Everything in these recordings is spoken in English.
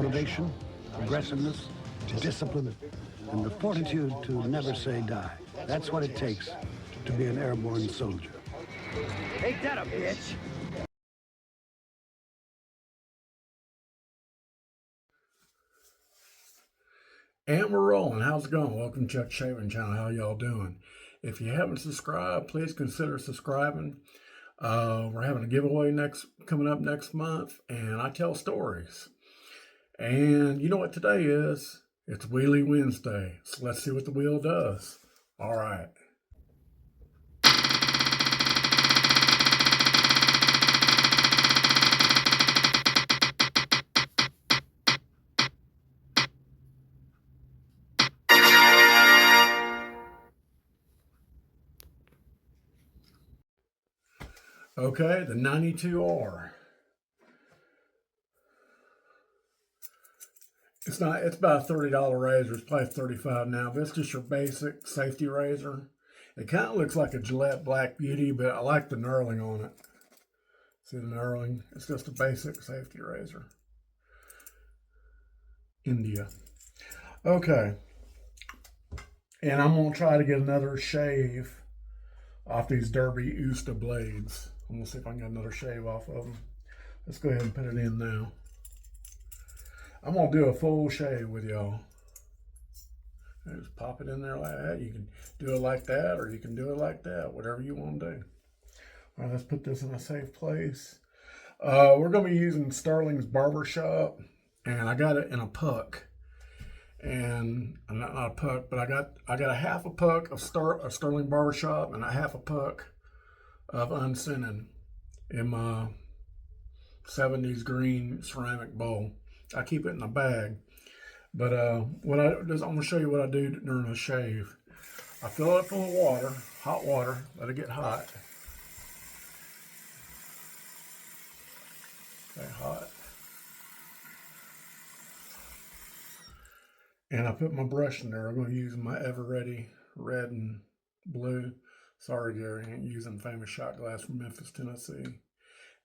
motivation, aggressiveness, discipline, and the fortitude to never say die. That's what it takes to be an airborne soldier. Ain't that a bitch? And we're rolling. How's it going? Welcome to Chuck Shaving Channel. How y'all doing? If you haven't subscribed, please consider subscribing. We're having a giveaway coming up next month, and I tell stories. And you know what today is? It's Wheelie Wednesday. So let's see what the wheel does. All right. Okay, the 92R. It's about a $30 razor. It's probably $35 now. But it's just your basic safety razor. It kind of looks like a Gillette Black Beauty, but I like the knurling on it. See the knurling? It's just a basic safety razor. India. Okay. And I'm going to try to get another shave off these Derby Usta blades. I'm going to see if I can get another shave off of them. Let's go ahead and put it in now. I'm going to do a full shave with y'all. Just pop it in there like that. You can do it like that, or you can do it like that, whatever you want to do. All right, let's put this in a safe place. We're going to be using Sterling's Barbershop, and I got it in a puck. And not a puck, but I got a half a puck of Sterling Barbershop and a half a puck of unscented in my 70s green ceramic bowl. I keep it in a bag. But what I do is I'm going to show you what I do during a shave. I fill it full of water, hot water, let it get hot. Okay, hot. And I put my brush in there. I'm going to use my Everready red and blue. Sorry, Gary, I ain't using Famous Shot Glass from Memphis, Tennessee.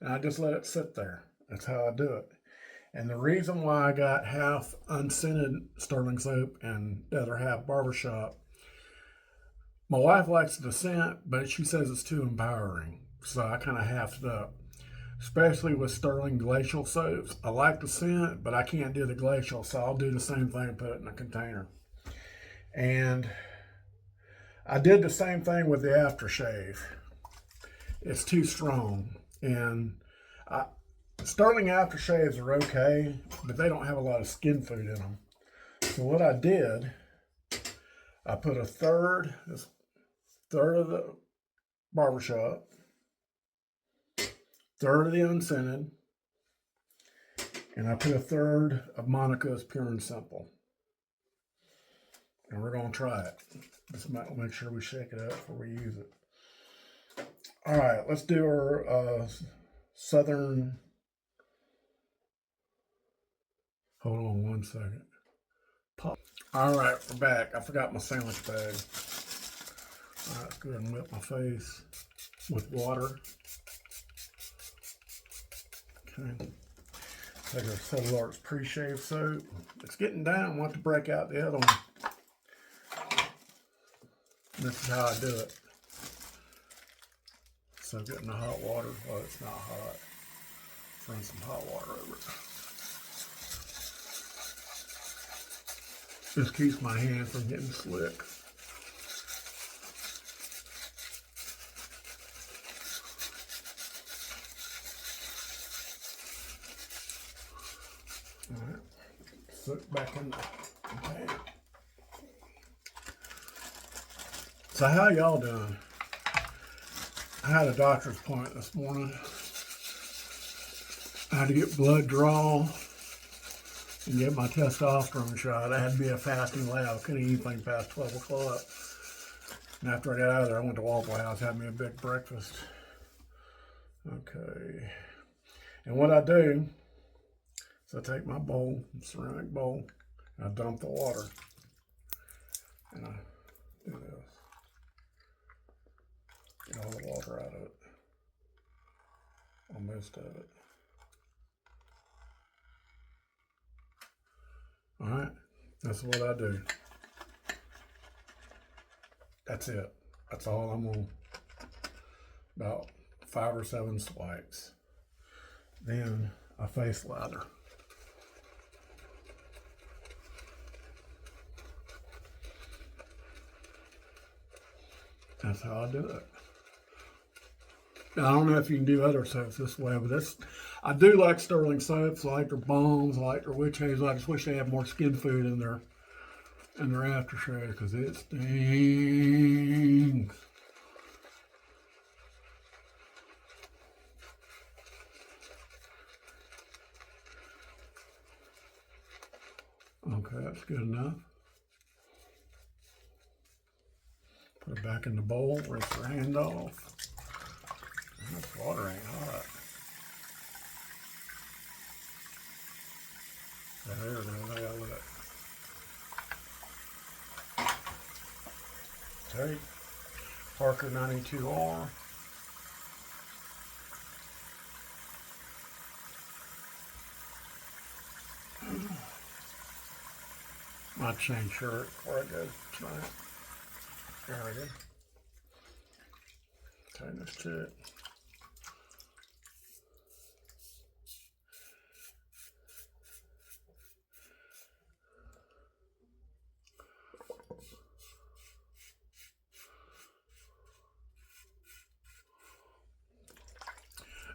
And I just let it sit there. That's how I do it. And the reason why I got half unscented Sterling soap and the other half Barbershop, my wife likes the scent, but she says it's too empowering. So I kind of halved it up. Especially with Sterling glacial soaps. I like the scent, but I can't do the glacial, so I'll do the same thing, put it in a container. And I did the same thing with the aftershave. It's too strong. And Sterling aftershaves are okay, but they don't have a lot of skin food in them. So what I did, I put a third of the Barbershop, third of the unscented, and I put a third of Monica's Pure and Simple. And we're going to try it. Just make sure we shake it up before we use it. All right, let's do our Southern. Hold on one second. Pop. All right, we're back. I forgot my sandwich bag. All right, let's go ahead and wet my face with water. Okay. Take our Cellulose pre-shave soap. It's getting down. I want to break out the other one. This is how I do it. So get in the hot water. Well, it's not hot. Run some hot water over it. This keeps my hand from getting slick. All right, soak back in the bag. So how y'all doing? I had a doctor's appointment this morning. I had to get blood drawn and get my testosterone shot. I had to be a fasting lab. I couldn't eat anything past 12 o'clock. And after I got out of there, I went to Waffle House, had me a big breakfast. Okay. And what I do is I take my bowl, ceramic bowl, and I dump the water. And I do this. Get all the water out of it. Or most of it. All right, that's what I do. That's it. That's all I'm on. About 5 or 7 swipes. Then I face lather. That's how I do it. Now, I don't know if you can do other soaps this way, but I do like Sterling soaps. I like their bombs. I like their witch hazel. I just wish they had more skin food in their aftershave because it stings. Okay, that's good enough. Put it back in the bowl, rinse your hand off. This water ain't hot. There we go, I got it. Okay, Parker 92R. Might change shirt before I go tonight. There we go. Okay, let's check.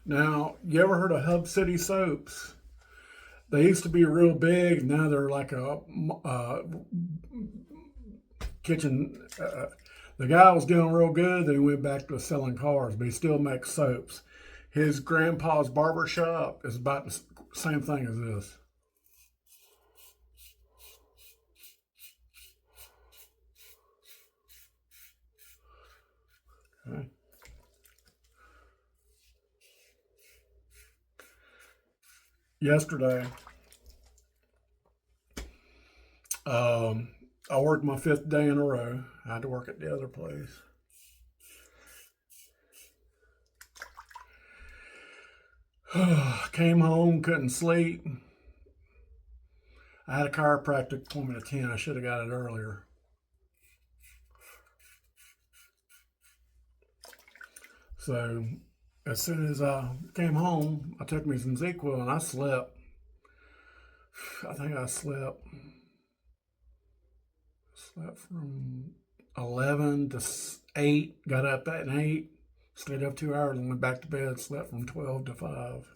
Now, you ever heard of Hub City soaps? They used to be real big. Now they're like a kitchen. The guy was doing real good. Then he went back to selling cars, but he still makes soaps. His grandpa's barber shop is about the same thing as this. Okay. Yesterday, I worked my 5th day in a row. I had to work at the other place. Came home, couldn't sleep. I had a chiropractic appointment at 10. I should have got it earlier. So as soon as I came home, I took me some ZzzQuil and I slept. I think I slept from 11 to 8, got up at 8, stayed up 2 hours and went back to bed, slept from 12 to 5.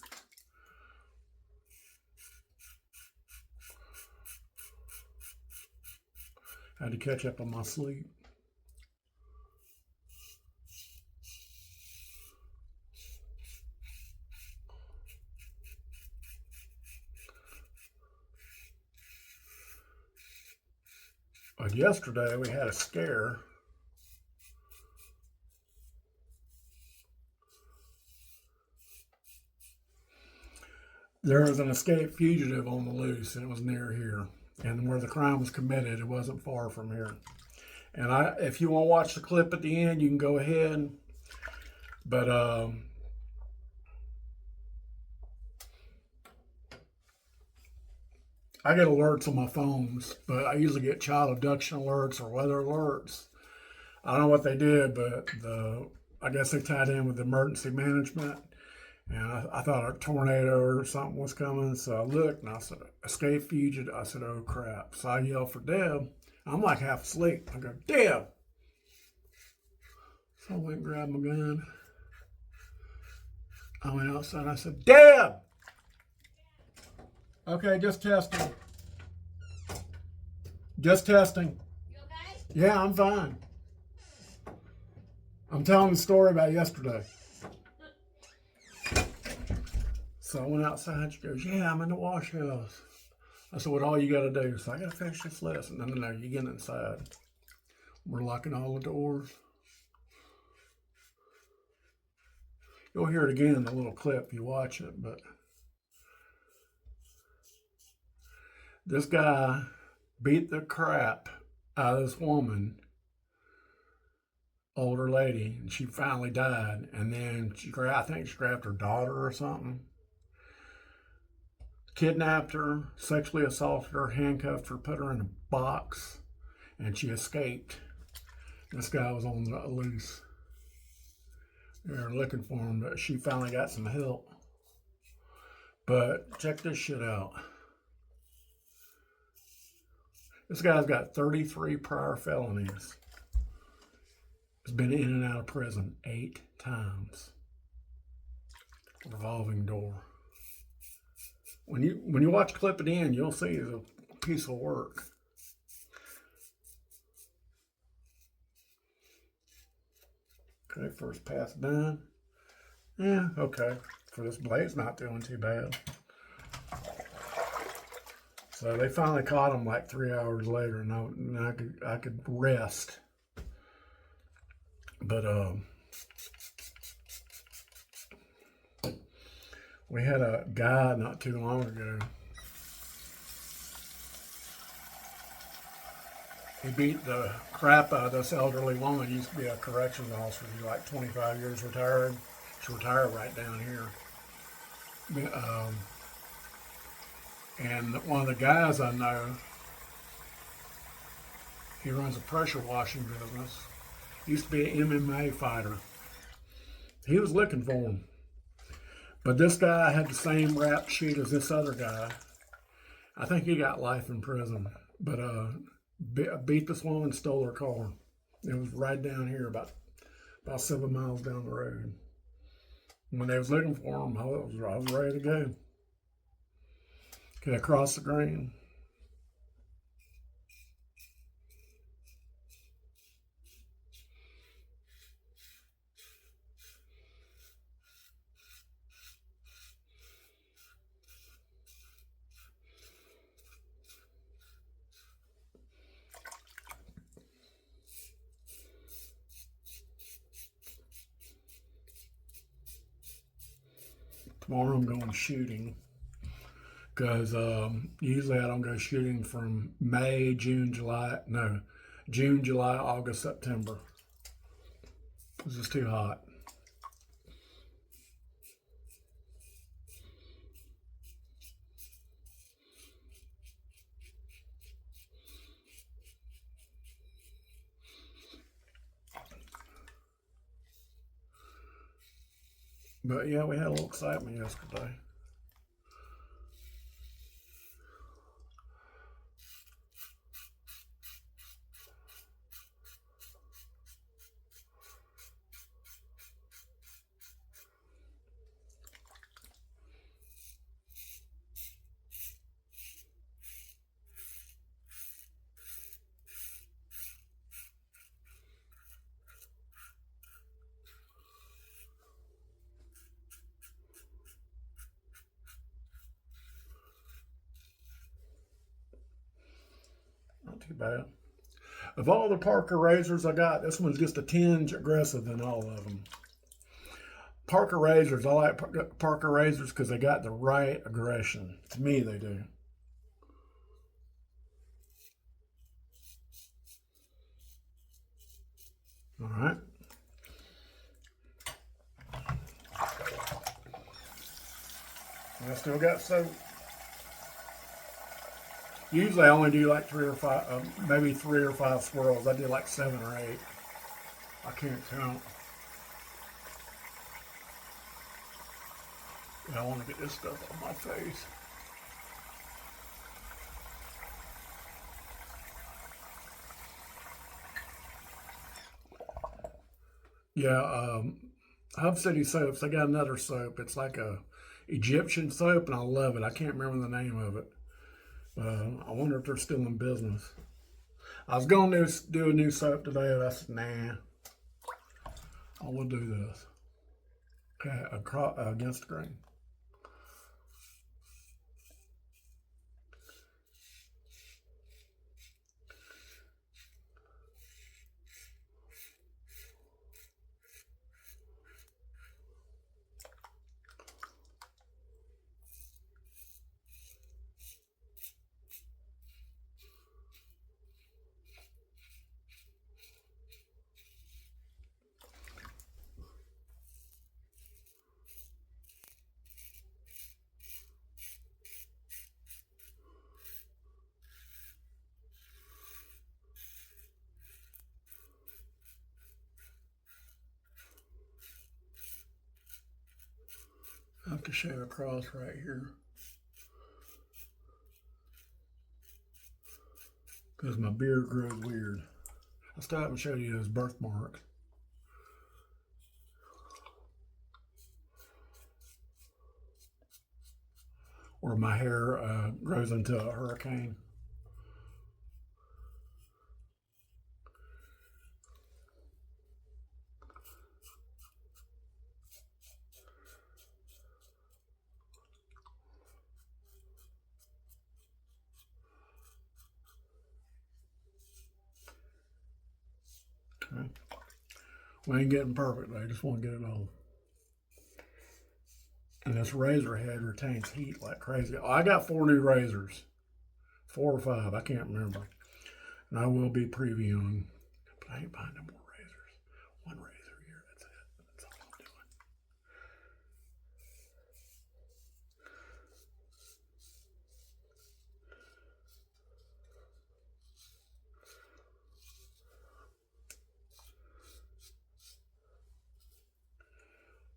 Had to catch up on my sleep. But yesterday we had a scare. There was an escaped fugitive on the loose, and it was near here. And where the crime was committed, it wasn't far from here. And if you want to watch the clip at the end, you can go ahead. But I get alerts on my phones, but I usually get child abduction alerts or weather alerts. I don't know what they did, but I guess they tied in with emergency management. And I thought a tornado or something was coming. So I looked and I said, escape fugitive. I said, oh crap. So I yelled for Deb. I'm like half asleep. I go, Deb. So I went and grabbed my gun. I went outside and I said, Deb. Okay, just testing. Just testing. You okay? Yeah, I'm fine. I'm telling the story about yesterday. So I went outside. She goes, yeah, I'm in the wash house. I said, what all you got to do? So I got to finish this lesson. No, you get inside. We're locking all the doors. You'll hear it again in the little clip if you watch it, but this guy beat the crap out of this woman, older lady, and she finally died. And then I think she grabbed her daughter or something, kidnapped her, sexually assaulted her, handcuffed her, put her in a box, and she escaped. This guy was on the loose. They were looking for him, but she finally got some help. But check this shit out. This guy's got 33 prior felonies. He's been in and out of prison 8 times. Revolving door. When you watch clip it in, you'll see it's a piece of work. Okay, first pass done. Yeah, okay. For this blade's not doing too bad. So they finally caught him like 3 hours later, and I could rest. But we had a guy not too long ago. He beat the crap out of this elderly woman. He used to be a corrections officer. He's like 25 years retired. She's retired right down here. And one of the guys I know, he runs a pressure washing business. Used to be an MMA fighter. He was looking for him. But this guy had the same rap sheet as this other guy. I think he got life in prison. But beat this woman, stole her car. It was right down here, about 7 miles down the road. When they was looking for him, I was ready to go. Okay, across the green. Tomorrow I'm going shooting because usually I don't go shooting from June, July, August, September. It's just too hot. But yeah, we had a little excitement yesterday. Not too bad. Of all the Parker razors I got, this one's just a tinge aggressive than all of them. Parker razors, I like Parker razors because they got the right aggression. To me, they do. All right. I still got soap. Usually I only do like 3 or 5, maybe 3 or 5 swirls. I do like 7 or 8. I can't count. I want to get this stuff on my face. Yeah, Hub City Soaps, they got another soap. It's like a Egyptian soap, and I love it. I can't remember the name of it. I wonder if they're still in business. I was going to do a new soap today, but I said, nah. I will do this. Okay, against the grain. I have to shave across right here because my beard grows weird. I still haven't showed you his birthmark. Or my hair grows into a hurricane. Okay. We ain't getting perfect, I just want to get it on. And this razor head retains heat like crazy. Oh, I got 4 new razors. 4 or 5, I can't remember. And I will be previewing, but I ain't buying no more razors. 1 razor here, that's it. That's all I'm doing.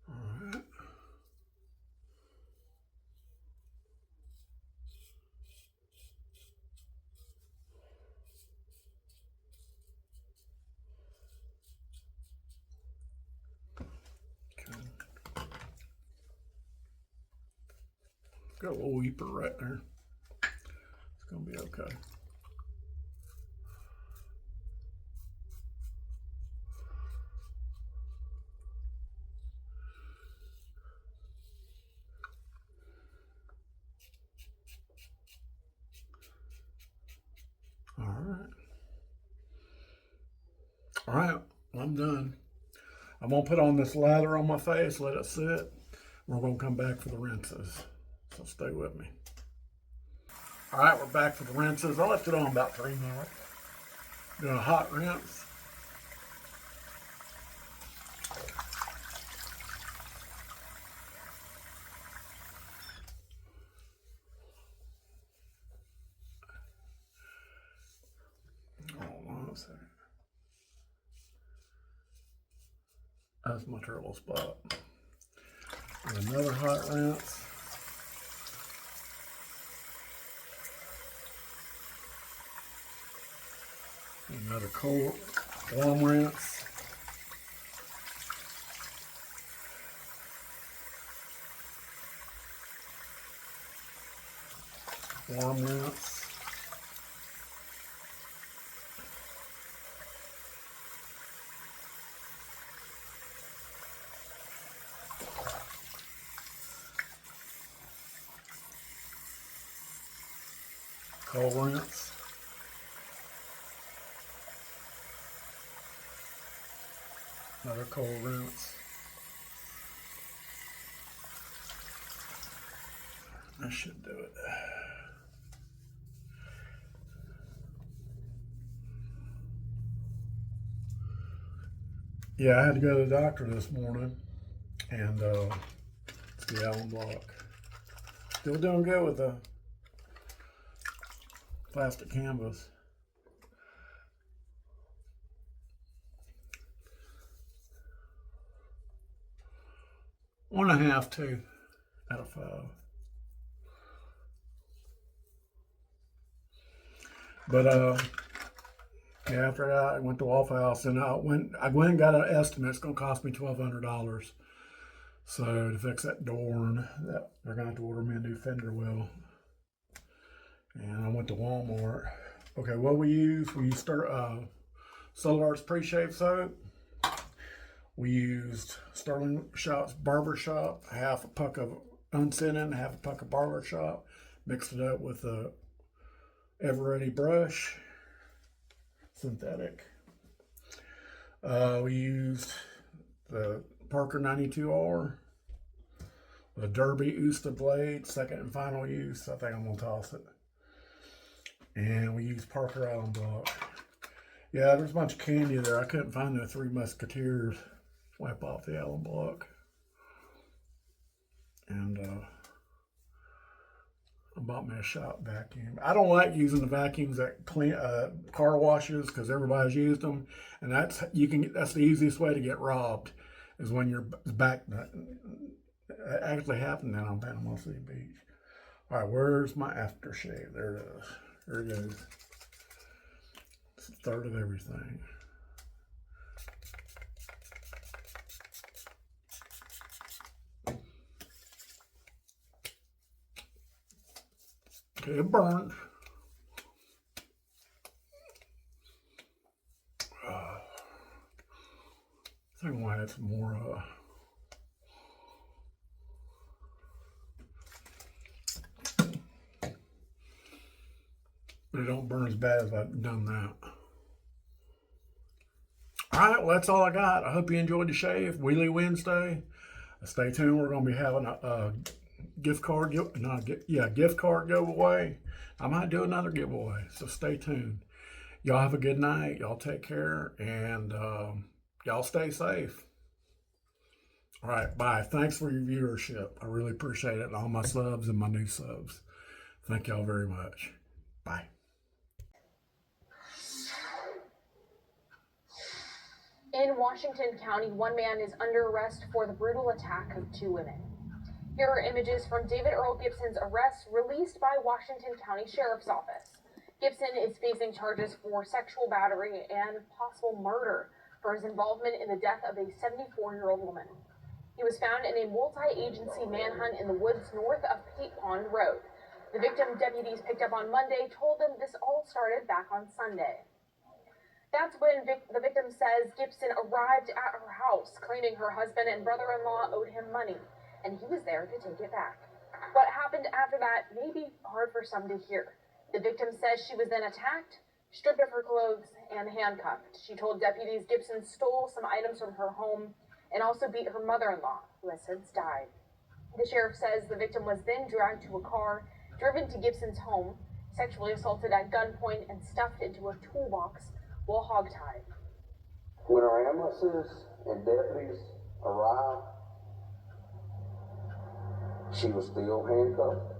All right. Got a little weeper right there. It's gonna be okay. All right. All right, I'm done. I'm gonna put on this lather on my face, let it sit. We're gonna come back for the rinses. So stay with me. All right, we're back for the rinses. I left it on about 3 minutes. Doing a hot rinse. Hold on a second. That's my turtle spot. And another hot rinse. Another cold, warm rinse. Warm rinse. Cold rinse. Another cold rinse. That should do it. Yeah, I had to go to the doctor this morning, and it's the Allen block. Still doing good with the plastic canvas. One and a half, 2 out of 5. But yeah, after that, I went to Waffle House, and I went and got an estimate. It's gonna cost me $1,200. So to fix that door, and that they're gonna have to order me a new fender well. And I went to Walmart. Okay, what we use Solar Arts pre-shave soap. We used Sterling Shop's Barber Shop, half a puck of unscented, half a puck of Barber Shop. Mixed it up with a Eveready brush, synthetic. We used the Parker 92R, the Derby Usta blade, second and final use. I think I'm gonna toss it. And we used Parker Allen block. Yeah, there's a bunch of candy there. I couldn't find the 3 Musketeers. Wipe off the Allen block. And I bought me a shop vacuum. I don't like using the vacuums that clean car washes because everybody's used them, and that's the easiest way to get robbed is when your back It actually happened down on Panama City Beach. All right, where's my aftershave? There it is. There it goes. It's a third of everything. Okay, it burned. I think I'm gonna add some more but it don't burn as bad as I've done that. All right, well, that's all I got. I hope you enjoyed the shave. Wheelie Wednesday. Stay tuned. We're going to be having a gift card giveaway. I might do another giveaway, so stay tuned. Y'all have a good night. Y'all take care, and y'all stay safe. All right, bye. Thanks for your viewership. I really appreciate it, and all my subs and my new subs. Thank y'all very much. Bye. In Washington County, one man is under arrest for the brutal attack of 2 women. Here are images from David Earl Gibson's arrest released by Washington County Sheriff's Office. Gibson is facing charges for sexual battery and possible murder for his involvement in the death of a 74-year-old woman. He was found in a multi-agency manhunt in the woods north of Pate Pond Road. The victim deputies picked up on Monday told them this all started back on Sunday. That's when the victim says Gibson arrived at her house, claiming her husband and brother-in-law owed him money, and he was there to take it back. What happened after that may be hard for some to hear. The victim says she was then attacked, stripped of her clothes, and handcuffed. She told deputies Gibson stole some items from her home and also beat her mother-in-law, who has since died. The sheriff says the victim was then dragged to a car, driven to Gibson's home, sexually assaulted at gunpoint, and stuffed into a toolbox while hogtied. When our ambulances and deputies arrived, she was still handcuffed.